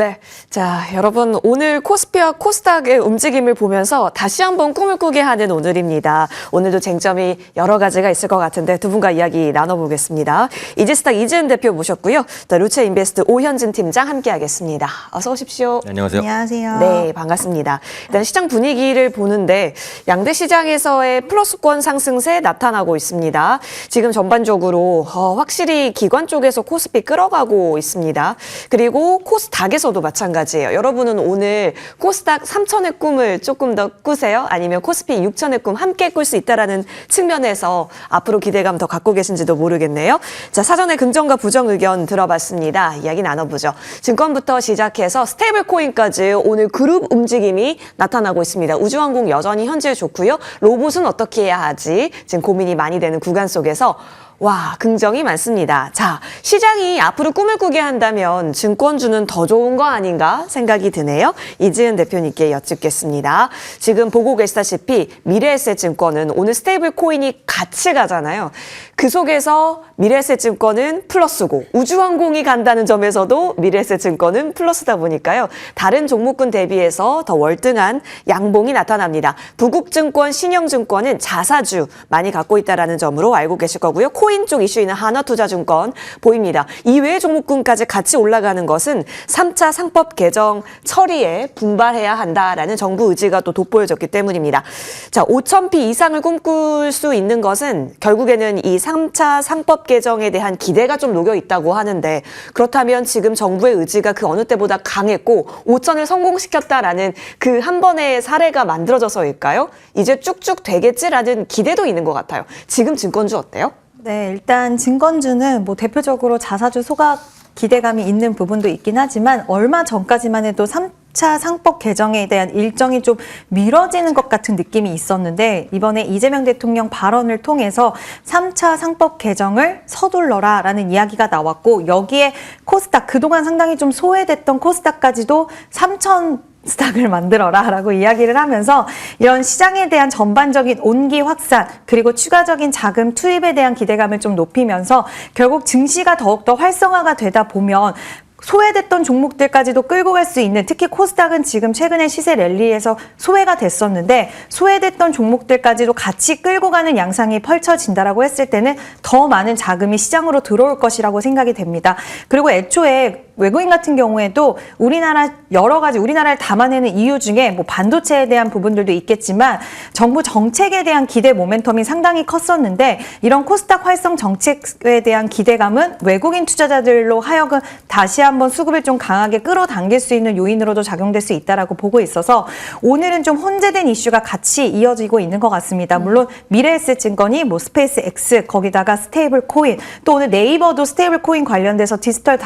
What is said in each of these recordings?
네. 자, 여러분, 오늘 코스피와 코스닥의 움직임을 보면서 다시 한번 꿈을 꾸게 하는 오늘입니다. 오늘도 쟁점이 여러 가지가 있을 것 같은데 두 분과 이야기 나눠보겠습니다. 이지스탁 이지은 대표 모셨고요. 또 루체 인베스트 오현진 팀장 함께하겠습니다. 어서 오십시오. 네, 안녕하세요. 안녕하세요. 네, 반갑습니다. 일단 시장 분위기를 보는데 양대 시장에서의 플러스권 상승세 나타나고 있습니다. 지금 전반적으로 확실히 기관 쪽에서 코스피 끌어가고 있습니다. 그리고 코스닥에서도 마찬가지예요. 여러분은 오늘 코스닥 3천의 꿈을 조금 더 꾸세요? 아니면 코스피 6천의 꿈 함께 꿀 수 있다라는 측면에서 앞으로 기대감 더 갖고 계신지도 모르겠네요. 자, 사전에 긍정과 부정 의견 들어봤습니다. 이야기 나눠보죠. 증권부터 시작해서 스테이블 코인까지 오늘 그룹 움직임이 나타나고 있습니다. 우주항공 여전히 현재 좋고요. 로봇은 어떻게 해야 하지? 지금 고민이 많이 되는 구간 속에서 와, 긍정이 많습니다. 자, 시장이 앞으로 꿈을 꾸게 한다면 증권주는 더 좋은 거 아닌가 생각이 드네요. 이지은 대표님께 여쭙겠습니다. 지금 보고 계시다시피 미래에셋증권은 오늘 스테이블 코인이 같이 가잖아요. 그 속에서 미래에셋증권은 플러스고 우주항공이 간다는 점에서도 미래에셋증권은 플러스다 보니까요. 다른 종목군 대비해서 더 월등한 양봉이 나타납니다. 부국증권, 신영증권은 자사주 많이 갖고 있다는 점으로 알고 계실 거고요. 코인 쪽 이슈인 하나투자증권 보입니다. 이외의 종목군까지 같이 올라가는 것은 3차 상법 개정 처리에 분발해야 한다라는 정부 의지가 또 돋보여졌기 때문입니다. 자, 5,000피 이상을 꿈꿀 수 있는 것은 결국에는 이 3차 상법 개정에 대한 기대가 좀 녹여 있다고 하는데 그렇다면 지금 정부의 의지가 그 어느 때보다 강했고 5,000을 성공시켰다라는 그 한 번의 사례가 만들어져서일까요? 이제 쭉쭉 되겠지라는 기대도 있는 것 같아요. 지금 증권주 어때요? 네, 일단 증권주는 뭐 대표적으로 자사주 소각 기대감이 있는 부분도 있긴 하지만 얼마 전까지만 해도 3차 상법 개정에 대한 일정이 좀 미뤄지는 것 같은 느낌이 있었는데 이번에 이재명 대통령 발언을 통해서 3차 상법 개정을 서둘러라라는 이야기가 나왔고 여기에 코스닥 그동안 상당히 좀 소외됐던 코스닥까지도 3천 스탁을 만들어라라고 이야기를 하면서 이런 시장에 대한 전반적인 온기 확산 그리고 추가적인 자금 투입에 대한 기대감을 좀 높이면서 결국 증시가 더욱더 활성화가 되다 보면 소외됐던 종목들까지도 끌고 갈 수 있는 특히 코스닥은 지금 최근에 시세 랠리에서 소외가 됐었는데 소외됐던 종목들까지도 같이 끌고 가는 양상이 펼쳐진다라고 했을 때는 더 많은 자금이 시장으로 들어올 것이라고 생각이 됩니다. 그리고 애초에 외국인 같은 경우에도 우리나라 여러 가지 우리나라를 담아내는 이유 중에 뭐 반도체에 대한 부분들도 있겠지만 정부 정책에 대한 기대 모멘텀이 상당히 컸었는데 이런 코스닥 활성 정책에 대한 기대감은 외국인 투자자들로 하여금 다시 한번 수급을 좀 강하게 끌어당길 수 있는 요인으로도 작용될 수 있다라고 보고 있어서 오늘은 좀 혼재된 이슈가 같이 이어지고 있는 것 같습니다. 물론 미래에셋증권이 뭐 스페이스X 거기다가 스테이블 코인 또 오늘 네이버도 스테이블 코인 관련돼서 디지털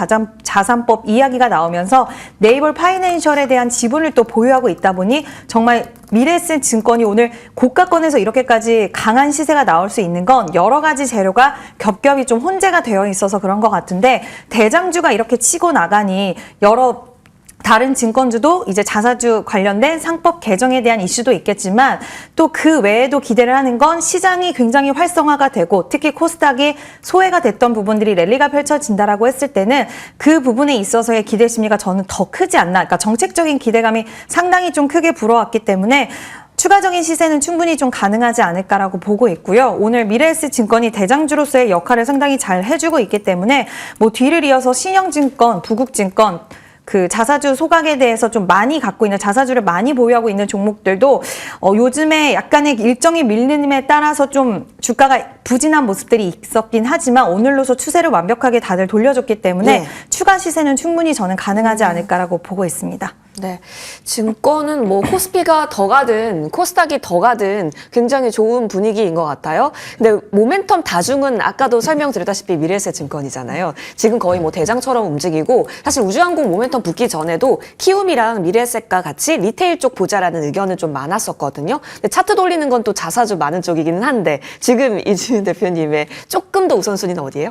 자산법 이야기가 나오면서 네이버 파이낸셜에 대한 지분을 또 보유하고 있다 보니 정말 미래에셋증권이 오늘 고가권에서 이렇게까지 강한 시세가 나올 수 있는 건 여러 가지 재료가 겹겹이 좀 혼재가 되어 있어서 그런 것 같은데 대장주가 이렇게 치고 나가니 여러 다른 증권주도 이제 자사주 관련된 상법 개정에 대한 이슈도 있겠지만 또 그 외에도 기대를 하는 건 시장이 굉장히 활성화가 되고 특히 코스닥이 소외가 됐던 부분들이 랠리가 펼쳐진다라고 했을 때는 그 부분에 있어서의 기대 심리가 저는 더 크지 않나. 그러니까 정책적인 기대감이 상당히 좀 크게 불어왔기 때문에 추가적인 시세는 충분히 좀 가능하지 않을까라고 보고 있고요. 오늘 미래에셋증권이 대장주로서의 역할을 상당히 잘 해주고 있기 때문에 뭐 뒤를 이어서 신영증권, 부국증권 그 자사주 소각에 대해서 좀 많이 갖고 있는 자사주를 많이 보유하고 있는 종목들도 요즘에 약간의 일정이 밀림에 따라서 좀 주가가 부진한 모습들이 있었긴 하지만 오늘로서 추세를 완벽하게 다들 돌려줬기 때문에 네. 추가 시세는 충분히 저는 가능하지 않을까라고 보고 있습니다. 네, 증권은 뭐 코스피가 더 가든 코스닥이 더 가든 굉장히 좋은 분위기인 것 같아요. 근데 모멘텀 다중은 아까도 설명드렸다시피 미래에셋증권이잖아요. 지금 거의 뭐 대장처럼 움직이고 사실 우주항공 모멘텀 붙기 전에도 키움이랑 미래에셋과 같이 리테일 쪽 보자라는 의견은 좀 많았었거든요. 근데 차트 돌리는 건 또 자사주 많은 쪽이기는 한데 지금 이지은 대표님의 조금 더 우선순위는 어디예요?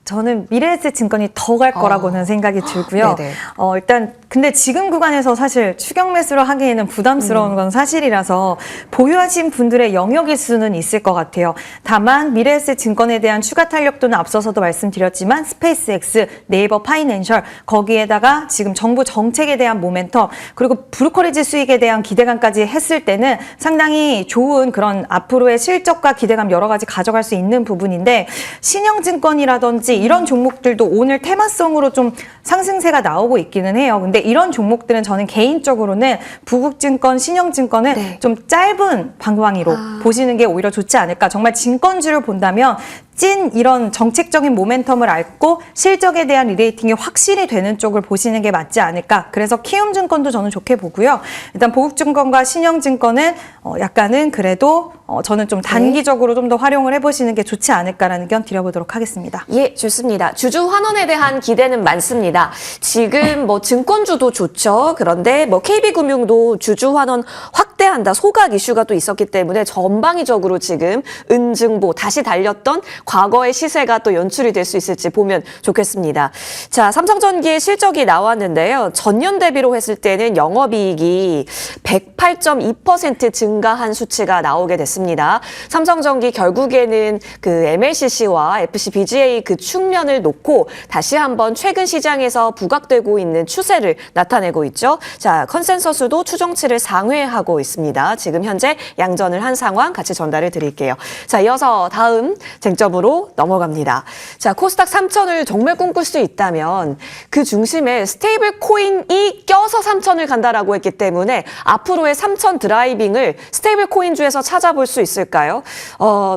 저는 미래에셋증권이 더 갈 거라고는 생각이 들고요. 네네. 일단 근데 지금 구간에서 사실 추격 매수를 하기에는 부담스러운 건 사실이라서 보유하신 분들의 영역일 수는 있을 것 같아요. 다만 미래에셋 증권에 대한 추가 탄력도는 앞서서도 말씀드렸지만 스페이스X, 네이버 파이낸셜 거기에다가 지금 정부 정책에 대한 모멘텀 그리고 브로커리지 수익에 대한 기대감까지 했을 때는 상당히 좋은 그런 앞으로의 실적과 기대감 여러 가지 가져갈 수 있는 부분인데 신영증권이라든지 이런 종목들도 오늘 테마성으로 좀 상승세가 나오고 있기는 해요. 근데 이런 종목들은 저는 개인적으로는 부국증권, 신영증권은 네. 좀 짧은 방광이로 보시는 게 오히려 좋지 않을까. 정말 증권주를 본다면 찐 이런 정책적인 모멘텀을 앓고 실적에 대한 리레이팅이 확실히 되는 쪽을 보시는 게 맞지 않을까. 그래서 키움증권도 저는 좋게 보고요. 일단 보국증권과 신영증권은 약간은 그래도 저는 좀 단기적으로 좀 더 활용을 해보시는 게 좋지 않을까라는 의견 드려보도록 하겠습니다. 예, 좋습니다. 주주 환원에 대한 기대는 많습니다. 지금 뭐 증권주도 좋죠. 그런데 뭐 KB금융도 주주 환원 확대한다. 소각 이슈가 또 있었기 때문에 전방위적으로 지금 은증보 다시 달렸던 과거의 시세가 또 연출이 될 수 있을지 보면 좋겠습니다. 자, 삼성전기의 실적이 나왔는데요. 전년 대비로 했을 때는 영업이익이 108.2% 증가한 수치가 나오게 됐습니다. 삼성전기 결국에는 그 MLCC와 FC-BGA 그 측면을 놓고 다시 한번 최근 시장에서 부각되고 있는 추세를 나타내고 있죠. 자, 컨센서스도 추정치를 상회하고 있습니다. 지금 현재 양전을 한 상황 같이 전달을 드릴게요. 자, 이어서 다음 쟁점으로 넘어갑니다. 자, 코스닥 3,000을 정말 꿈꿀 수 있다면 그 중심에 스테이블 코인이 껴서 3,000을 간다라고 했기 때문에 앞으로의 3,000 드라이빙을 스테이블 코인주에서 찾아볼 수 있을까요?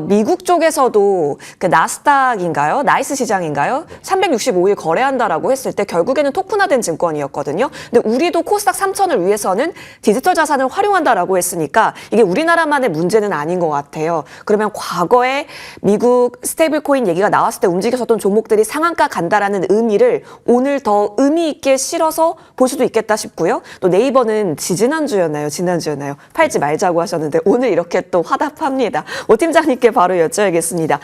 미국 쪽에서도 그 나스닥인가요? 나이스 시장인가요? 365일 거래한다라고 했을 때 결국에는 토큰화된 증권이었거든요. 근데 우리도 코스닥 3,000을 위해서는 디지털 자산을 활용한다라고 했으니까 이게 우리나라만의 문제는 아닌 것 같아요. 그러면 과거에 미국 스테이블 코인 얘기가 나왔을 때 움직였었던 종목들이 상한가 간다라는 의미를 오늘 더 의미 있게 실어서 볼 수도 있겠다 싶고요. 또 네이버는 지난주였나요? 팔지 말자고 하셨는데 오늘 이렇게 또 화답합니다. 오 팀장님께 바로 여쭤야겠습니다.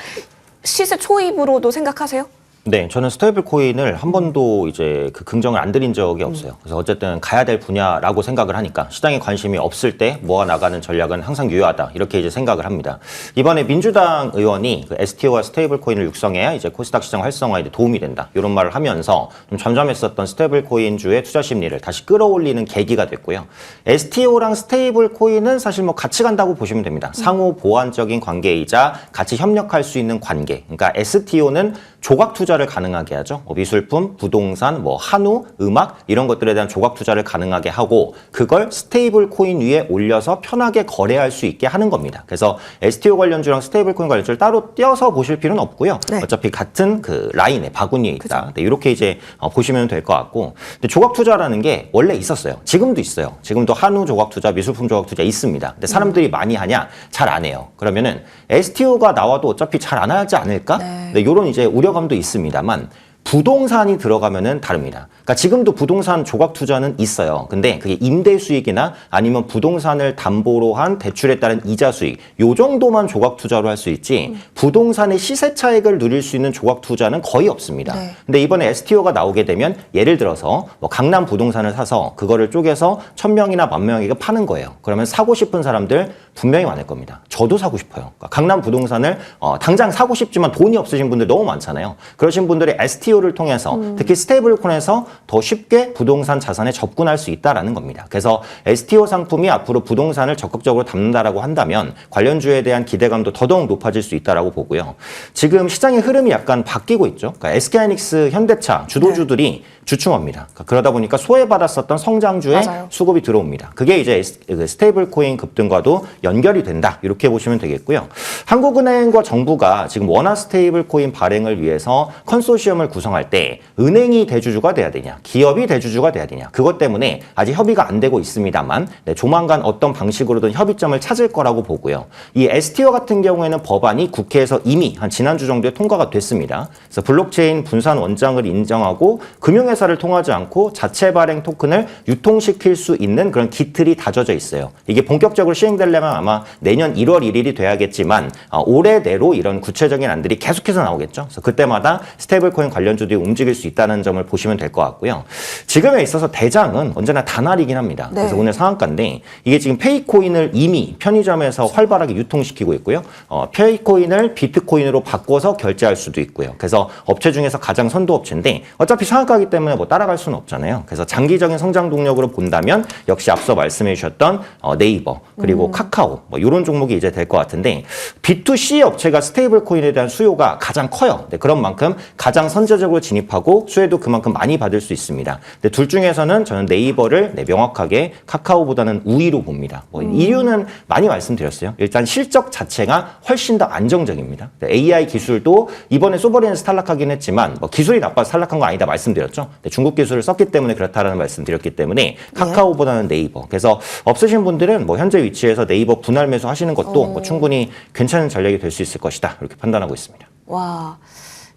시세 초입으로도 생각하세요? 네, 저는 스테이블 코인을 한 번도 이제 그 긍정을 안 드린 적이 없어요. 그래서 어쨌든 가야 될 분야라고 생각을 하니까 시장에 관심이 없을 때 모아 나가는 전략은 항상 유효하다. 이렇게 이제 생각을 합니다. 이번에 민주당 의원이 그 STO와 스테이블 코인을 육성해야 이제 코스닥 시장 활성화에 도움이 된다. 이런 말을 하면서 좀 잠잠했었던 스테이블 코인주의 투자 심리를 다시 끌어올리는 계기가 됐고요. STO랑 스테이블 코인은 사실 뭐 같이 간다고 보시면 됩니다. 상호 보완적인 관계이자 같이 협력할 수 있는 관계. 그러니까 STO는 조각 투자를 가능하게 하죠. 미술품, 부동산, 뭐 한우, 음악 이런 것들에 대한 조각 투자를 가능하게 하고 그걸 스테이블 코인 위에 올려서 편하게 거래할 수 있게 하는 겁니다. 그래서 STO 관련주랑 스테이블 코인 관련주를 따로 떼어서 보실 필요는 없고요. 네. 어차피 같은 그 라인에 바구니에 있다. 네, 이렇게 이제 보시면 될 것 같고. 근데 조각 투자라는 게 원래 있었어요. 지금도 있어요. 지금도 한우 조각 투자, 미술품 조각 투자 있습니다. 근데 사람들이 많이 하냐? 잘 안 해요. 그러면은 STO가 나와도 어차피 잘 안 하지 않을까? 네, 이런 이제 우려감도 있습니다만 부동산이 들어가면은 다릅니다. 그러니까 지금도 부동산 조각 투자는 있어요. 근데 그게 임대 수익이나 아니면 부동산을 담보로 한 대출에 따른 이자 수익 요 정도만 조각 투자로 할 수 있지 부동산의 시세 차익을 누릴 수 있는 조각 투자는 거의 없습니다. 네. 근데 이번에 STO가 나오게 되면 예를 들어서 뭐 강남 부동산을 사서 그거를 쪼개서 1,000명이나 10,000명에게 파는 거예요. 그러면 사고 싶은 사람들 분명히 많을 겁니다. 저도 사고 싶어요. 그러니까 강남 부동산을 당장 사고 싶지만 돈이 없으신 분들 너무 많잖아요. 그러신 분들이 STO를 통해서 특히 스테이블 코인에서 더 쉽게 부동산 자산에 접근할 수 있다라는 겁니다. 그래서 STO 상품이 앞으로 부동산을 적극적으로 담는다라고 한다면 관련주에 대한 기대감도 더더욱 높아질 수 있다라고 보고요. 지금 시장의 흐름이 약간 바뀌고 있죠. 그러니까 SK하이닉스, 현대차 주도주들이 주춤합니다. 그러다 보니까 소외받았었던 성장주에 맞아요. 수급이 들어옵니다. 그게 이제 스테이블 코인 급등과도 연결이 된다. 이렇게 보시면 되겠고요. 한국은행과 정부가 지금 원화 스테이블 코인 발행을 위해서 컨소시엄을 구성할 때 은행이 대주주가 돼야 되냐, 기업이 대주주가 돼야 되냐. 그것 때문에 아직 협의가 안 되고 있습니다만 조만간 어떤 방식으로든 협의점을 찾을 거라고 보고요. 이 STO 같은 경우에는 법안이 국회에서 이미 한 지난주 정도에 통과가 됐습니다. 그래서 블록체인 분산 원장을 인정하고 금융회사를 통하지 않고 자체 발행 토큰을 유통시킬 수 있는 그런 기틀이 다져져 있어요. 이게 본격적으로 시행되려면 아마 내년 1월 1일이 돼야겠지만 올해 내로 이런 구체적인 안들이 계속해서 나오겠죠. 그래서 그때마다 스테이블코인 관련주들이 움직일 수 있다는 점을 보시면 될 것 같고 같고요. 지금에 있어서 대장은 언제나 단알이긴 합니다. 네. 그래서 오늘 상한가인데 이게 지금 페이코인을 이미 편의점에서 활발하게 유통시키고 있고요. 페이코인을 비트코인으로 바꿔서 결제할 수도 있고요. 그래서 업체 중에서 가장 선도 업체인데 어차피 상한가이기 때문에 뭐 따라갈 수는 없잖아요. 그래서 장기적인 성장 동력으로 본다면 역시 앞서 말씀해 주셨던 네이버 그리고 카카오 뭐 이런 종목이 이제 될 것 같은데 B2C 업체가 스테이블 코인에 대한 수요가 가장 커요. 네, 그런 만큼 가장 선제적으로 진입하고 수혜도 그만큼 많이 받을 수 있습니다. 근데 둘 중에서는 저는 네이버를 명확하게 카카오보다는 우위로 봅니다. 뭐 이유는 많이 말씀드렸어요. 일단 실적 자체가 훨씬 더 안정적입니다. AI 기술도 이번에 소버린에서 탈락하긴 했지만 뭐 기술이 나빠서 탈락한 건 아니다 말씀드렸죠. 중국 기술을 썼기 때문에 그렇다라는 말씀드렸기 때문에 카카오보다는 네이버. 그래서 없으신 분들은 뭐 현재 위치에서 네이버 분할 매수 하시는 것도 뭐 충분히 괜찮은 전략이 될 수 있을 것이다. 이렇게 판단하고 있습니다. 와,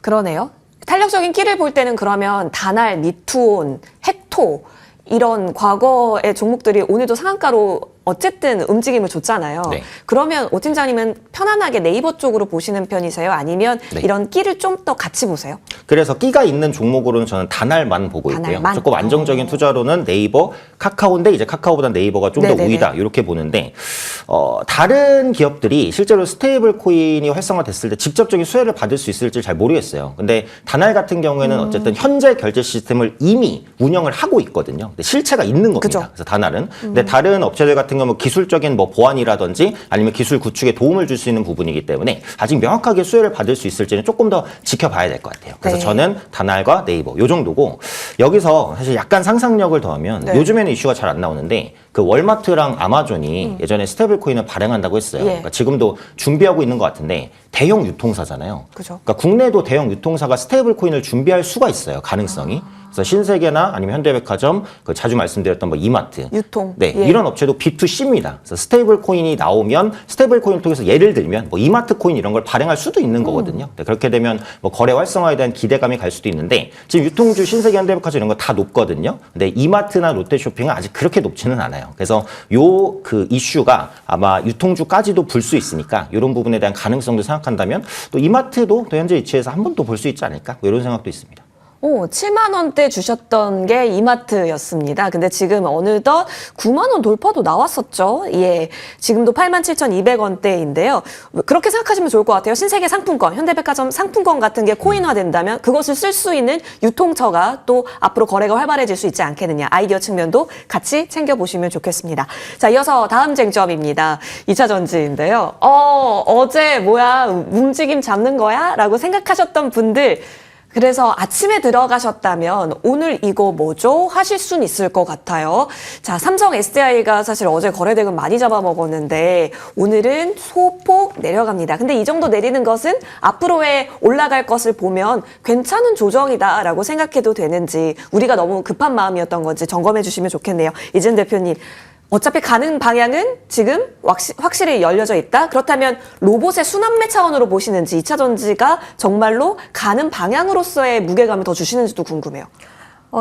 그러네요. 탄력적인 끼를 볼 때는 그러면 다날, 니투온, 헥토 이런 과거의 종목들이 오늘도 상한가로 어쨌든 움직임을 줬잖아요. 네. 그러면 오 팀장님은 편안하게 네이버 쪽으로 보시는 편이세요? 아니면 네. 이런 끼를 좀 더 같이 보세요? 그래서 끼가 있는 종목으로는 저는 단알만 보고 있고요. 단알만? 조금 안정적인 투자로는 네이버, 카카오인데 이제 카카오보다 네이버가 좀 더 네네네. 우위다 이렇게 보는데 다른 기업들이 실제로 스테이블 코인이 활성화됐을 때 직접적인 수혜를 받을 수 있을지 잘 모르겠어요. 근데 단알 같은 경우에는 어쨌든 현재 결제 시스템을 이미 운영을 하고 있거든요. 근데 실체가 있는 겁니다. 그죠. 그래서 단알은. 근데 다른 업체들 같은 경우 기술적인 뭐 보안이라든지 아니면 기술 구축에 도움을 줄 수 있는 부분이기 때문에 아직 명확하게 수혜를 받을 수 있을지는 조금 더 지켜봐야 될 것 같아요. 그래서 네. 저는 단알과 네이버 요 정도고 여기서 사실 약간 상상력을 더하면 네. 요즘에는 이슈가 잘 안 나오는데 그 월마트랑 아마존이 예전에 스테이블 코인을 발행한다고 했어요. 예. 그러니까 지금도 준비하고 있는 것 같은데 대형 유통사잖아요. 그죠. 그러니까 국내도 대형 유통사가 스테이블 코인을 준비할 수가 있어요. 가능성이. 그래서 신세계나 아니면 현대백화점, 그 자주 말씀드렸던 뭐 이마트, 유통. 네, 예. 이런 업체도 B2C입니다. 그래서 스테이블 코인이 나오면 스테이블 코인을 통해서 예를 들면 뭐 이마트 코인 이런 걸 발행할 수도 있는 거거든요. 네, 그렇게 되면 뭐 거래 활성화에 대한 기대감이 갈 수도 있는데 지금 유통주 신세계, 현대백화점 이런 거 다 높거든요. 근데 이마트나 롯데쇼핑은 아직 그렇게 높지는 않아요. 그래서 요 그 이슈가 아마 유통주까지도 불 수 있으니까 이런 부분에 대한 가능성도 생각한다면 또 이마트도 또 현재 위치에서 한 번 더 볼 수 있지 않을까 뭐 이런 생각도 있습니다. 7만 원대 주셨던 게 이마트였습니다. 근데 지금 어느덧 9만 원 돌파도 나왔었죠. 예. 지금도 87,200원대인데요. 그렇게 생각하시면 좋을 것 같아요. 신세계 상품권, 현대백화점 상품권 같은 게 코인화된다면 그것을 쓸 수 있는 유통처가 또 앞으로 거래가 활발해질 수 있지 않겠느냐. 아이디어 측면도 같이 챙겨보시면 좋겠습니다. 자, 이어서 다음 쟁점입니다. 2차 전지인데요. 어제 뭐야, 움직임 잡는 거야? 라고 생각하셨던 분들, 그래서 아침에 들어가셨다면 오늘 이거 뭐죠? 하실 수는 있을 것 같아요. 자, 삼성 SDI가 사실 어제 거래대금 많이 잡아먹었는데 오늘은 소폭 내려갑니다. 근데 이 정도 내리는 것은 앞으로의 올라갈 것을 보면 괜찮은 조정이다라고 생각해도 되는지 우리가 너무 급한 마음이었던 건지 점검해 주시면 좋겠네요. 이진 대표님. 어차피 가는 방향은 지금 확실히 열려져 있다? 그렇다면 로봇의 순환매 차원으로 보시는지 2차 전지가 정말로 가는 방향으로서의 무게감을 더 주시는지도 궁금해요.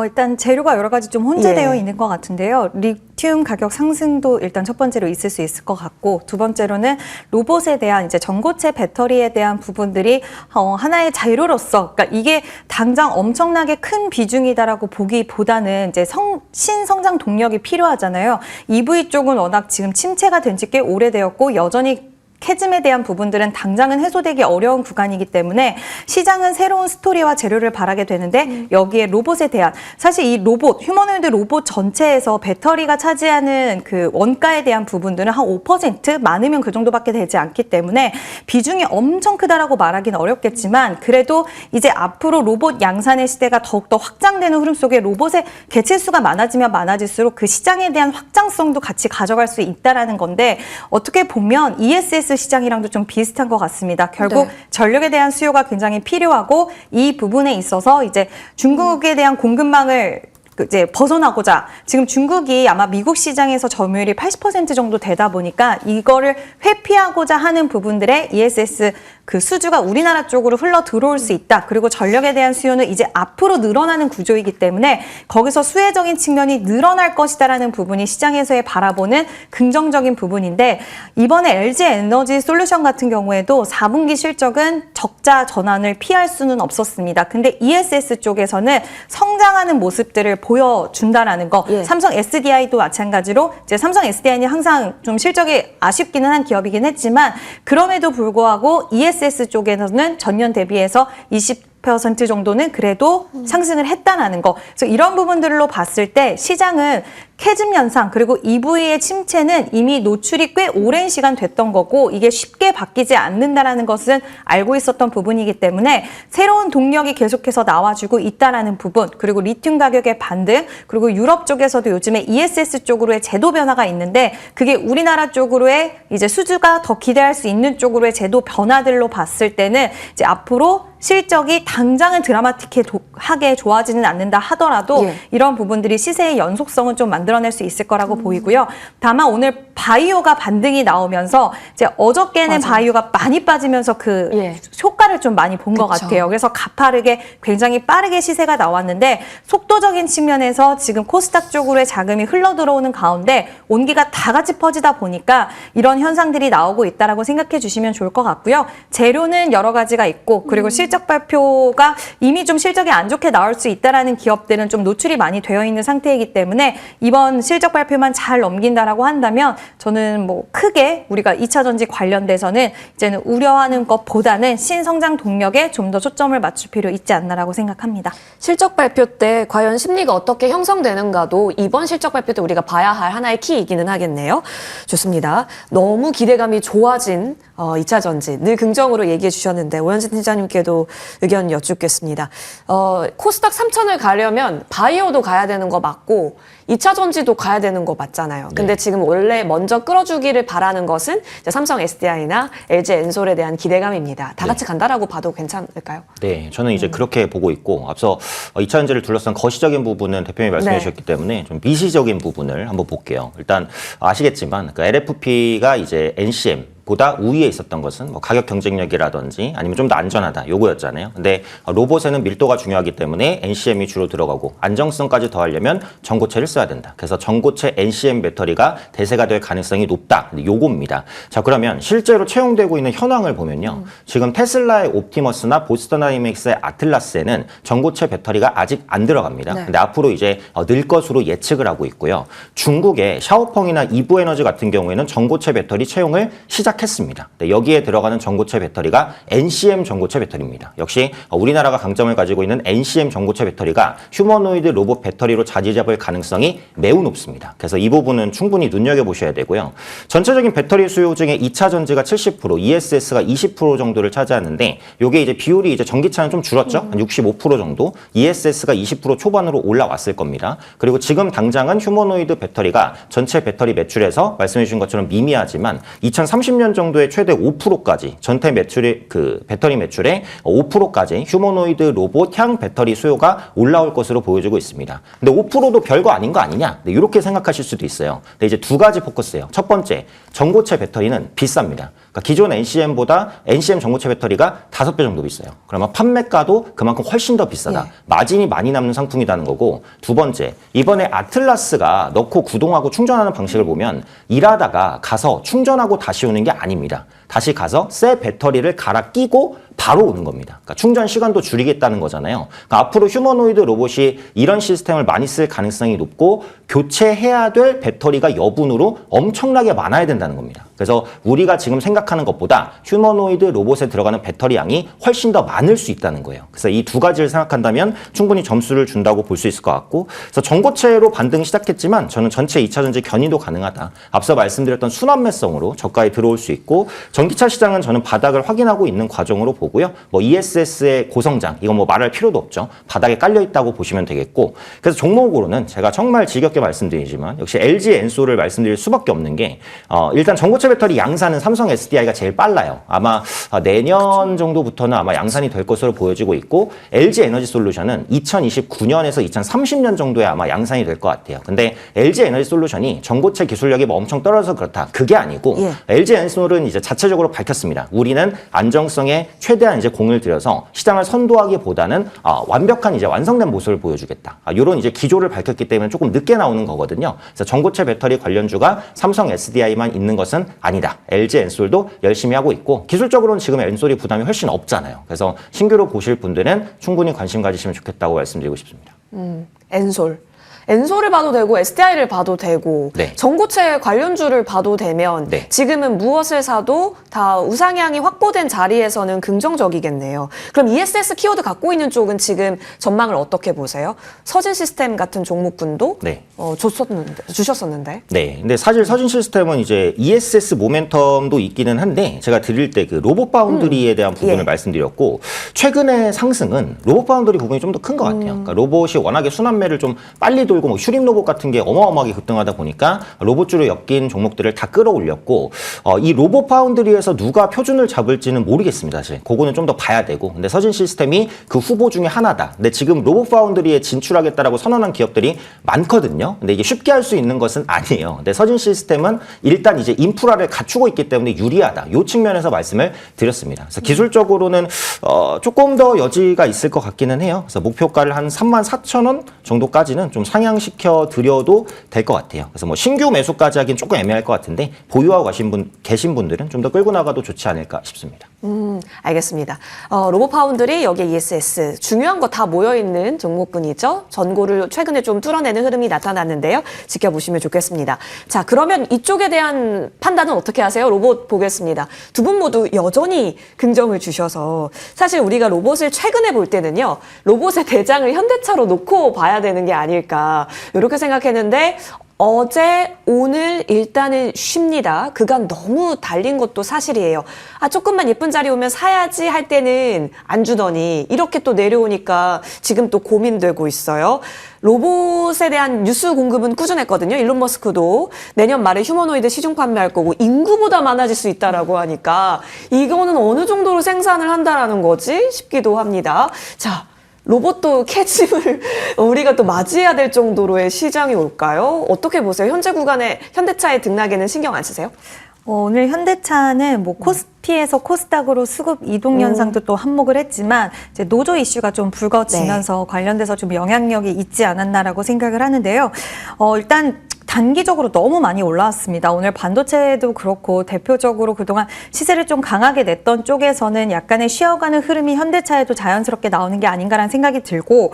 일단 재료가 여러 가지 좀 혼재되어 예. 있는 것 같은데요. 리튬 가격 상승도 일단 첫 번째로 있을 수 있을 것 같고, 두 번째로는 로봇에 대한 이제 전고체 배터리에 대한 부분들이 하나의 자료로서, 그러니까 이게 당장 엄청나게 큰 비중이다라고 보기보다는 이제 신성장 동력이 필요하잖아요. EV 쪽은 워낙 지금 침체가 된 지 꽤 오래되었고 여전히 캐즘에 대한 부분들은 당장은 해소되기 어려운 구간이기 때문에 시장은 새로운 스토리와 재료를 바라게 되는데 여기에 로봇에 대한 사실 이 로봇, 휴머노이드 로봇 전체에서 배터리가 차지하는 그 원가에 대한 부분들은 한 5% 많으면 그 정도밖에 되지 않기 때문에 비중이 엄청 크다라고 말하기는 어렵겠지만 그래도 이제 앞으로 로봇 양산의 시대가 더욱더 확장되는 흐름 속에 로봇의 개체수가 많아지면 많아질수록 그 시장에 대한 확장성도 같이 가져갈 수 있다라는 건데 어떻게 보면 ESS 시장이랑도 좀 비슷한 것 같습니다. 결국 네. 전력에 대한 수요가 굉장히 필요하고 이 부분에 있어서 이제 중국에 대한 공급망을 이제 벗어나고자 지금 중국이 아마 미국 시장에서 점유율이 80% 정도 되다 보니까 이거를 회피하고자 하는 부분들의 ESS 그 수주가 우리나라 쪽으로 흘러 들어올 수 있다. 그리고 전력에 대한 수요는 이제 앞으로 늘어나는 구조이기 때문에 거기서 수혜적인 측면이 늘어날 것이다라는 부분이 시장에서의 바라보는 긍정적인 부분인데 이번에 LG 에너지 솔루션 같은 경우에도 4분기 실적은 적자 전환을 피할 수는 없었습니다. 근데 ESS 쪽에서는 성장하는 모습들을 보여준다라는 거. 예. 삼성 SDI도 마찬가지로 이제 삼성 SDI는 항상 좀 실적이 아쉽기는 한 기업이긴 했지만 그럼에도 불구하고 ESS 쪽에서는 전년 대비해서 20% 정도는 그래도 상승을 했다라는 거. 그래서 이런 부분들로 봤을 때 시장은 캐즘 현상 그리고 EV의 침체는 이미 노출이 꽤 오랜 시간 됐던 거고 이게 쉽게 바뀌지 않는다라는 것은 알고 있었던 부분이기 때문에 새로운 동력이 계속해서 나와주고 있다라는 부분 그리고 리튬 가격의 반등 그리고 유럽 쪽에서도 요즘에 ESS 쪽으로의 제도 변화가 있는데 그게 우리나라 쪽으로의 이제 수주가 더 기대할 수 있는 쪽으로의 제도 변화들로 봤을 때는 이제 앞으로 실적이 당장은 드라마틱하게 좋아지는 않는다 하더라도 예. 이런 부분들이 시세의 연속성은 좀 만들어낼 수 있을 거라고 보이고요. 다만 오늘 바이오가 반등이 나오면서 이제 어저께는 맞아요. 바이오가 많이 빠지면서 그 예. 효과를 좀 많이 본 것 그쵸. 같아요. 그래서 가파르게 굉장히 빠르게 시세가 나왔는데 속도적인 측면에서 지금 코스닥 쪽으로의 자금이 흘러 들어오는 가운데 온기가 다 같이 퍼지다 보니까 이런 현상들이 나오고 있다라고 생각해 주시면 좋을 것 같고요. 재료는 여러 가지가 있고 그리고 실적 발표가 이미 좀 실적이 안 좋게 나올 수 있다라는 기업들은 좀 노출이 많이 되어 있는 상태이기 때문에 이번 실적 발표만 잘 넘긴다라고 한다면 저는 뭐 크게 우리가 2차 전지 관련돼서는 이제는 우려하는 것보다는 신성장 동력에 좀 더 초점을 맞출 필요 있지 않나라고 생각합니다. 실적 발표 때 과연 심리가 어떻게 형성되는가도 이번 실적 발표 때 우리가 봐야 할 하나의 키이기는 하겠네요. 좋습니다. 너무 기대감이 좋아진 2차 전지 늘 긍정으로 얘기해 주셨는데 오현진 팀장님께도 의견 여쭙겠습니다. 코스닥 3,000을 가려면 바이오도 가야 되는 거 맞고 2차 전지도 가야 되는 거 맞잖아요. 근데 지금 원래 먼저 끌어주기를 바라는 것은 이제 삼성 SDI나 LG 엔솔에 대한 기대감입니다. 다 같이 간다라고 봐도 괜찮을까요? 네, 저는 이제 그렇게 보고 있고 앞서 2차 전지를 둘러싼 거시적인 부분은 대표님이 말씀해 네. 주셨기 때문에 좀 미시적인 부분을 한번 볼게요. 일단 아시겠지만 그 LFP가 이제 NCM 보다 우위에 있었던 것은 뭐 가격 경쟁력이라든지 아니면 좀 더 안전하다 요거였잖아요. 근데 로봇에는 밀도가 중요하기 때문에 NCM이 주로 들어가고 안정성까지 더하려면 전고체를 써야 된다. 그래서 전고체 NCM 배터리가 대세가 될 가능성이 높다. 요겁니다. 자, 그러면 실제로 채용되고 있는 현황을 보면요. 지금 테슬라의 옵티머스나 보스턴 다이내믹스의 아틀라스에는 전고체 배터리가 아직 안 들어갑니다. 네. 근데 앞으로 이제 늘 것으로 예측을 하고 있고요. 중국의 샤오펑이나 이브에너지 같은 경우에는 전고체 배터리 채용을 시작했습니다. 네, 여기에 들어가는 전고체 배터리가 NCM 전고체 배터리입니다. 역시 우리나라가 강점을 가지고 있는 NCM 전고체 배터리가 휴머노이드 로봇 배터리로 자리 잡을 가능성이 매우 높습니다. 그래서 이 부분은 충분히 눈여겨보셔야 되고요. 전체적인 배터리 수요 중에 2차 전지가 70%, ESS가 20% 정도를 차지하는데 이게 이제 비율이 이제 전기차는 좀 줄었죠. 한 65% 정도, ESS가 20% 초반으로 올라왔을 겁니다. 그리고 지금 당장은 휴머노이드 배터리가 전체 배터리 매출에서 말씀해 주신 것처럼 미미하지만 2030년 정도에 최대 5%까지 전체 매출의 그 배터리 매출의 5%까지 휴머노이드 로봇 향 배터리 수요가 올라올 것으로 보여지고 있습니다. 근데 5%도 별거 아닌 거 아니냐? 네, 이렇게 생각하실 수도 있어요. 근데 이제 두 가지 포커스예요. 첫 번째, 전고체 배터리는 비쌉니다. 그러니까 기존 NCM보다 NCM 전고체 배터리가 5배 정도 비싸요. 그러면 판매가도 그만큼 훨씬 더 비싸다. 예. 마진이 많이 남는 상품이라는 거고, 두 번째, 이번에 아틀라스가 넣고 구동하고 충전하는 방식을 보면 일하다가 가서 충전하고 다시 오는 게 아닙니다. 다시 가서 새 배터리를 갈아 끼고 바로 오는 겁니다. 그러니까 충전 시간도 줄이겠다는 거잖아요. 그러니까 앞으로 휴머노이드 로봇이 이런 시스템을 많이 쓸 가능성이 높고 교체해야 될 배터리가 여분으로 엄청나게 많아야 된다는 겁니다. 그래서 우리가 지금 생각하는 것보다 휴머노이드 로봇에 들어가는 배터리 양이 훨씬 더 많을 수 있다는 거예요. 그래서 이 두 가지를 생각한다면 충분히 점수를 준다고 볼 수 있을 것 같고, 그래서 전고체로 반등 시작했지만 저는 전체 2차 전지 견인도 가능하다. 앞서 말씀드렸던 순환매성으로 저가에 들어올 수 있고, 전기차 시장은 저는 바닥을 확인하고 있는 과정으로 보고요. 뭐 ESS의 고성장, 이건 뭐 말할 필요도 없죠. 바닥에 깔려 있다고 보시면 되겠고, 그래서 종목으로는 제가 정말 지겹게 말씀드리지만 역시 LG 엔솔을 말씀드릴 수밖에 없는 게 일단 전고체 배터리 양산은 삼성 SDI가 제일 빨라요. 아마 내년 정도부터는 아마 양산이 될 것으로 보여지고 있고, LG 에너지 솔루션은 2029년에서 2030년 정도에 아마 양산이 될 것 같아요. 근데 LG 에너지 솔루션이 전고체 기술력이 뭐 엄청 떨어져서 그렇다, 그게 아니고 LG 엔솔은 이제 자체적으로 밝혔습니다. 우리는 안정성에 최대한 이제 공을 들여서 시장을 선도하기보다는 완벽한 이제 완성된 모습을 보여주겠다. 이런 이제 기조를 밝혔기 때문에 조금 늦게 나오는 거거든요. 그래서 전고체 배터리 관련주가 삼성 SDI만 있는 것은 아니다. LG 엔솔도 열심히 하고 있고, 기술적으로는 지금 엔솔이 부담이 훨씬 없잖아요. 그래서 신규로 보실 분들은 충분히 관심 가지시면 좋겠다고 말씀드리고 싶습니다. 엔솔. 엔솔을 봐도 되고 SDI를 봐도 되고 네. 전고체 관련주를 봐도 되면 네. 지금은 무엇을 사도 다 우상향이 확보된 자리에서는 긍정적이겠네요. 그럼 ESS 키워드 갖고 있는 쪽은 지금 전망을 어떻게 보세요? 서진 시스템 같은 종목군도 네. 주셨었는데. 네. 근데 사실 서진 시스템은 이제 ESS 모멘텀도 있기는 한데, 제가 드릴 때 그 로봇 파운드리에 대한 부분을 말씀드렸고, 최근의 상승은 로봇 파운드리 부분이 좀 더 큰 것 같아요. 그러니까 로봇이 워낙에 순환매를 좀 빨리 돌고 뭐 슈림 로봇 같은 게 어마어마하게 급등하다 보니까 로봇주로 엮인 종목들을 다 끌어올렸고, 이 로봇 파운드리에서 누가 표준을 잡을지는 모르겠습니다. 사실 그거는 좀 더 봐야 되고, 근데 서진 시스템이 그 후보 중에 하나다. 근데 지금 로봇 파운드리에 진출하겠다라고 선언한 기업들이 많거든요. 근데 이게 쉽게 할 수 있는 것은 아니에요. 근데 서진 시스템은 일단 이제 인프라를 갖추고 있기 때문에 유리하다. 이 측면에서 말씀을 드렸습니다. 그래서 기술적으로는 조금 더 여지가 있을 것 같기는 해요. 그래서 목표가를 한 34,000원 정도까지는 좀 상향시켜 드려도 될 것 같아요. 그래서 뭐 신규 매수까지 하긴 조금 애매할 것 같은데, 보유하고 계신 분들은 좀 더 끌고 나가도 좋지 않을까 싶습니다. 알겠습니다. 로봇 파운드리, 여기에 ESS, 중요한 거 다 모여있는 종목군이죠. 전고를 최근에 좀 뚫어내는 흐름이 나타났는데요. 지켜보시면 좋겠습니다. 자, 그러면 이쪽에 대한 판단은 어떻게 하세요? 로봇 보겠습니다. 두 분 모두 여전히 긍정을 주셔서, 사실 우리가 로봇을 최근에 볼 때는요, 로봇의 대장을 현대차로 놓고 봐야 되는 게 아닐까, 이렇게 생각했는데, 어제, 오늘 일단은 쉽니다. 그간 너무 달린 것도 사실이에요. 조금만 예쁜 자리 오면 사야지 할 때는 안 주더니 이렇게 또 내려오니까 지금 또 고민되고 있어요. 로봇에 대한 뉴스 공급은 꾸준했거든요. 일론 머스크도 내년 말에 휴머노이드 시중 판매할 거고 인구보다 많아질 수 있다라고 하니까 이거는 어느 정도로 생산을 한다라는 거지 싶기도 합니다. 자, 로봇도 캐짐을 우리가 또 맞이해야 될 정도로의 시장이 올까요? 어떻게 보세요? 현재 구간에 현대차의 등락에는 신경 안 쓰세요? 오늘 현대차는 뭐 코스피에서 코스닥으로 수급 이동 현상도 또 한몫을 했지만, 이제 노조 이슈가 좀 불거지면서 관련돼서 좀 영향력이 있지 않았나라고 생각을 하는데요. 일단 단기적으로 너무 많이 올라왔습니다. 오늘 반도체도 그렇고 대표적으로 그동안 시세를 좀 강하게 냈던 쪽에서는 약간의 쉬어가는 흐름이 현대차에도 자연스럽게 나오는 게 아닌가라는 생각이 들고,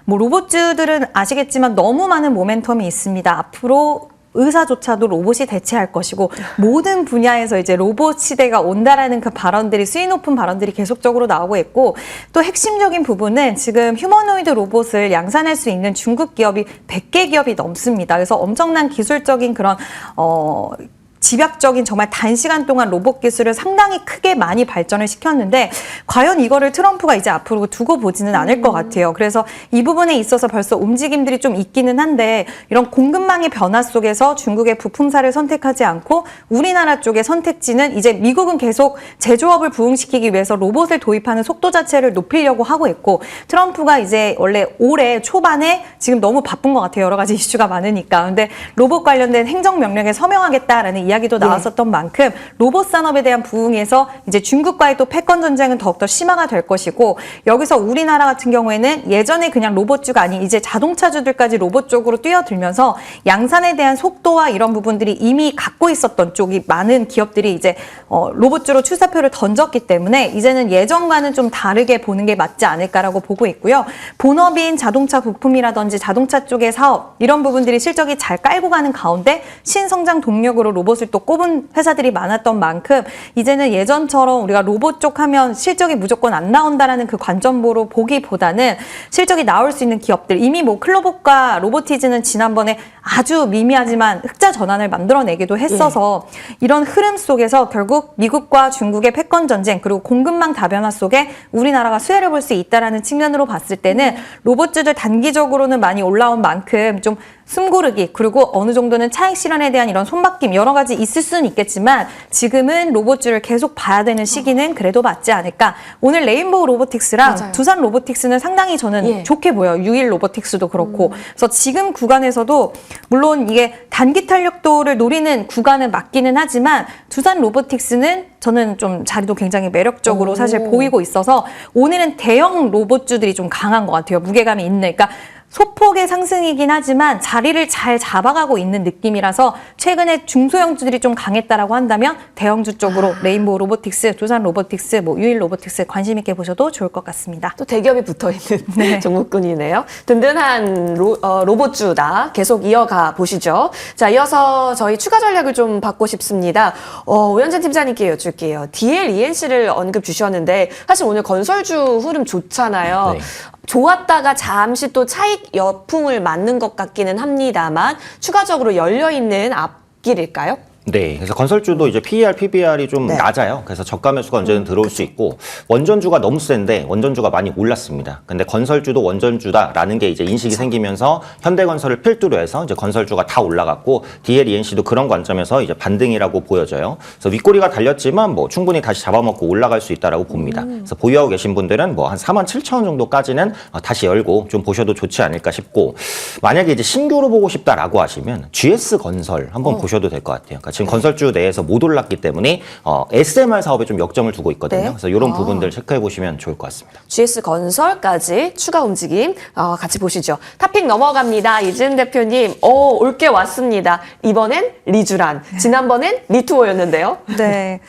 뭐 로봇주들은 아시겠지만 너무 많은 모멘텀이 있습니다. 앞으로 의사조차도 로봇이 대체할 것이고, 모든 분야에서 이제 로봇 시대가 온다라는 그 발언들이, 수위 높은 발언들이 계속적으로 나오고 있고, 또 핵심적인 부분은 지금 휴머노이드 로봇을 양산할 수 있는 중국 기업이 100개 기업이 넘습니다. 그래서 엄청난 기술적인 그런 집약적인 정말 단시간 동안 로봇 기술을 상당히 크게 많이 발전을 시켰는데, 과연 이거를 트럼프가 이제 앞으로 두고 보지는 않을 것 같아요. 그래서 이 부분에 있어서 벌써 움직임들이 좀 있기는 한데, 이런 공급망의 변화 속에서 중국의 부품사를 선택하지 않고 우리나라 쪽의 선택지는 이제 미국은 계속 제조업을 부흥시키기 위해서 로봇을 도입하는 속도 자체를 높이려고 하고 있고, 트럼프가 이제 원래 올해 초반에 지금 너무 바쁜 것 같아요. 여러 가지 이슈가 많으니까. 근데 로봇 관련된 행정명령에 서명하겠다라는 이야기도 나왔었던 만큼 로봇 산업에 대한 부흥에서 이제 중국과의 또 패권 전쟁은 더욱더 심화가 될 것이고, 여기서 우리나라 같은 경우에는 예전에 그냥 로봇주가 아닌 이제 자동차주들까지 로봇 쪽으로 뛰어들면서 양산에 대한 속도와 이런 부분들이 이미 갖고 있었던 쪽이 많은 기업들이 이제 로봇주로 출사표를 던졌기 때문에 이제는 예전과는 좀 다르게 보는 게 맞지 않을까라고 보고 있고요. 본업인 자동차 부품이라든지 자동차 쪽의 사업, 이런 부분들이 실적이 잘 깔고 가는 가운데 신성장 동력으로 로봇 로봇을 또 꼽은 회사들이 많았던 만큼 이제는 예전처럼 우리가 로봇 쪽 하면 실적이 무조건 안 나온다라는 그 관점으로 보기보다는 실적이 나올 수 있는 기업들, 이미 뭐 클로봇과 로보티즈는 지난번에 아주 미미하지만 흑자 전환을 만들어내기도 했어서 이런 흐름 속에서 결국 미국과 중국의 패권 전쟁 그리고 공급망 다변화 속에 우리나라가 수혜를 볼 수 있다라는 측면으로 봤을 때는 로봇주들 단기적으로는 많이 올라온 만큼 좀 숨고르기 그리고 어느 정도는 차익 실현에 대한 이런 손바뀜 여러 가지 있을 수는 있겠지만 지금은 로봇주를 계속 봐야 되는 시기는 그래도 맞지 않을까. 오늘 레인보우 로보틱스랑 맞아요. 두산 로보틱스는 상당히 저는 좋게 보여요. 유일 로보틱스도 그렇고. 그래서 지금 구간에서도 물론 이게 단기 탄력도를 노리는 구간은 맞기는 하지만 두산 로보틱스는 저는 좀 자리도 굉장히 매력적으로 사실 보이고 있어서 오늘은 대형 로봇주들이 좀 강한 것 같아요. 무게감이 있는. 그러니까 소폭의 상승이긴 하지만 자리를 잘 잡아가고 있는 느낌이라서 최근에 중소형주들이 좀 강했다라고 한다면 대형주 쪽으로 레인보우 로보틱스, 두산 로보틱스, 뭐 유일 로보틱스 관심 있게 보셔도 좋을 것 같습니다. 또 대기업이 붙어있는 종목군이네요. 든든한 로봇주다. 계속 이어가 보시죠. 자, 이어서 저희 추가 전략을 좀 받고 싶습니다. 오현진 팀장님께 여쭐게요. DLENC를 언급 주셨는데 사실 오늘 건설주 흐름 좋잖아요. 네. 좋았다가 잠시 또 차익 여풍을 맞는 것 같기는 합니다만 추가적으로 열려있는 앞길일까요? 네, 그래서 건설주도 이제 PER, PBR이 좀 낮아요. 그래서 저가 매수가 언제든 들어올 수 있고 원전주가 너무 센데 원전주가 많이 올랐습니다. 근데 건설주도 원전주다라는 게 이제 인식이 생기면서 현대건설을 필두로 해서 이제 건설주가 다 올라갔고 DLENC도 그런 관점에서 이제 반등이라고 보여져요. 그래서 윗꼬리가 달렸지만 뭐 충분히 다시 잡아먹고 올라갈 수 있다라고 봅니다. 그래서 보유하고 계신 분들은 뭐 한 47,000원 정도까지는 다시 열고 좀 보셔도 좋지 않을까 싶고 만약에 이제 신규로 보고 싶다라고 하시면 GS건설 한번 보셔도 될 것 같아요. 그러니까 지금 건설주 내에서 못 올랐기 때문에 SMR 사업에 좀 역점을 두고 있거든요. 네. 그래서 이런 부분들 체크해 보시면 좋을 것 같습니다. GS건설까지 추가 움직임 같이 보시죠. 탑픽 넘어갑니다. 이진 대표님, 올 게 왔습니다. 이번엔 리주란, 지난번엔 리투오였는데요. 네.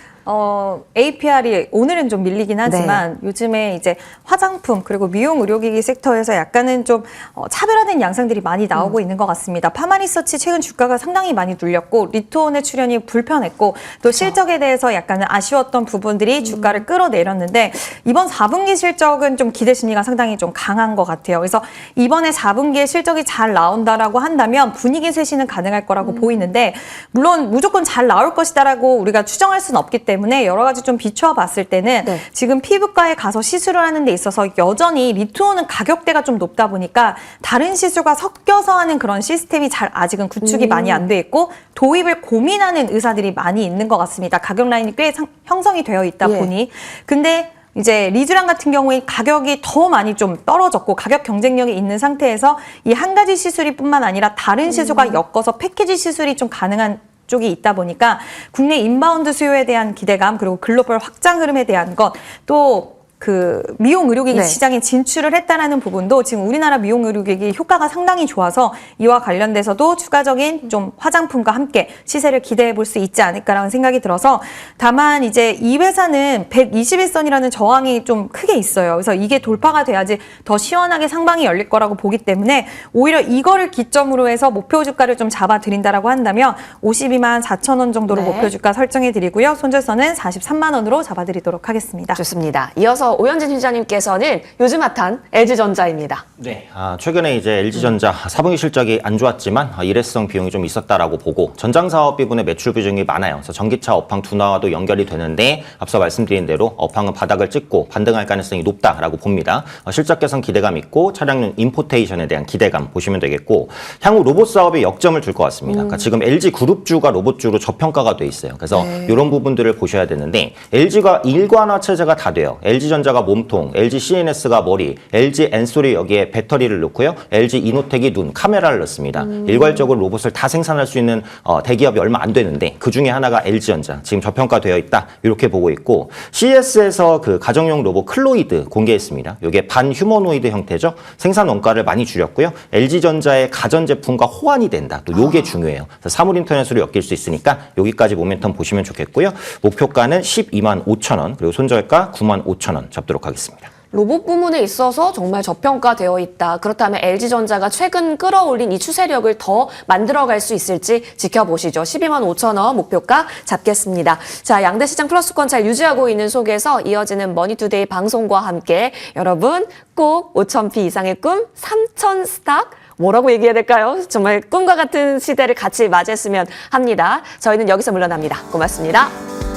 APR이 오늘은 좀 밀리긴 하지만 요즘에 이제 화장품 그리고 미용 의료기기 섹터에서 약간은 좀 차별화된 양상들이 많이 나오고 있는 것 같습니다. 파마리서치 최근 주가가 상당히 많이 눌렸고 리투온의 출연이 불편했고 또 실적에 대해서 약간은 아쉬웠던 부분들이 주가를 끌어내렸는데 이번 4분기 실적은 좀 기대 심리가 상당히 좀 강한 것 같아요. 그래서 이번에 4분기에 실적이 잘 나온다라고 한다면 분위기 쇄신은 가능할 거라고 보이는데 물론 무조건 잘 나올 것이다라고 우리가 추정할 수는 없기 때문에 여러 가지 좀 비추어 봤을 때는 지금 피부과에 가서 시술을 하는 데 있어서 여전히 리투온은 가격대가 좀 높다 보니까 다른 시술과 섞여서 하는 그런 시스템이 잘 아직은 구축이 많이 안 돼 있고 도입을 고민하는 의사들이 많이 있는 것 같습니다. 가격 라인이 꽤 형성이 되어 있다 보니. 근데 이제 리주란 같은 경우에 가격이 더 많이 좀 떨어졌고 가격 경쟁력이 있는 상태에서 이 한 가지 시술이 뿐만 아니라 다른 시술과 엮어서 패키지 시술이 좀 가능한 쪽이 있다 보니까 국내 인바운드 수요에 대한 기대감 그리고 글로벌 확장 흐름에 대한 것 또 그 미용 의료기기 시장에 진출을 했다라는 부분도 지금 우리나라 미용 의료기기 효과가 상당히 좋아서 이와 관련돼서도 추가적인 좀 화장품과 함께 시세를 기대해 볼 수 있지 않을까라는 생각이 들어서 다만 이제 이 회사는 121선이라는 저항이 좀 크게 있어요. 그래서 이게 돌파가 돼야지 더 시원하게 상방이 열릴 거라고 보기 때문에 오히려 이거를 기점으로 해서 목표 주가를 좀 잡아드린다라고 한다면 52만 4천 원 정도로 목표 주가 설정해 드리고요. 손절선은 43만 원으로 잡아드리도록 하겠습니다. 좋습니다. 이어서 오현진 팀장님께서는 요즘 핫한 LG전자입니다. 네, 최근에 이제 LG전자 4분기 실적이 안 좋았지만 일회성 비용이 좀 있었다라고 보고 전장사업 부분에 매출 비중이 많아요. 그래서 전기차 업황 둔화와도 연결이 되는데 앞서 말씀드린 대로 업황은 바닥을 찍고 반등할 가능성이 높다라고 봅니다. 실적 개선 기대감 있고 차량용 임포테이션에 대한 기대감 보시면 되겠고 향후 로봇 사업에 역점을 줄 것 같습니다. 그러니까 지금 LG 그룹주가 로봇주로 저평가가 돼 있어요. 그래서 이런 부분들을 보셔야 되는데 LG가 일관화 체제가 다 돼요. LG전자가 몸통, LG CNS가 머리, LG 엔솔이 여기에 배터리를 넣고요. LG 이노텍이 눈, 카메라를 넣습니다. 일괄적으로 로봇을 다 생산할 수 있는 대기업이 얼마 안 되는데 그 중에 하나가 LG전자. 지금 저평가되어 있다. 이렇게 보고 있고 CES에서 그 가정용 로봇 클로이드 공개했습니다. 이게 반휴머노이드 형태죠. 생산 원가를 많이 줄였고요. LG전자의 가전제품과 호환이 된다. 또 요게 중요해요. 사물인터넷으로 엮일 수 있으니까 여기까지 모멘텀 보시면 좋겠고요. 목표가는 12만 5천 원 그리고 손절가 9만 5천 원 잡도록 하겠습니다. 로봇 부문에 있어서 정말 저평가되어 있다. 그렇다면 LG전자가 최근 끌어올린 이 추세력을 더 만들어갈 수 있을지 지켜보시죠. 12만 5천 원 목표가 잡겠습니다. 자, 양대 시장 플러스권 잘 유지하고 있는 속에서 이어지는 머니투데이 방송과 함께 여러분 꼭 5,000피 이상의 꿈, 3,000 스탁 뭐라고 얘기해야 될까요? 정말 꿈과 같은 시대를 같이 맞이했으면 합니다. 저희는 여기서 물러납니다. 고맙습니다.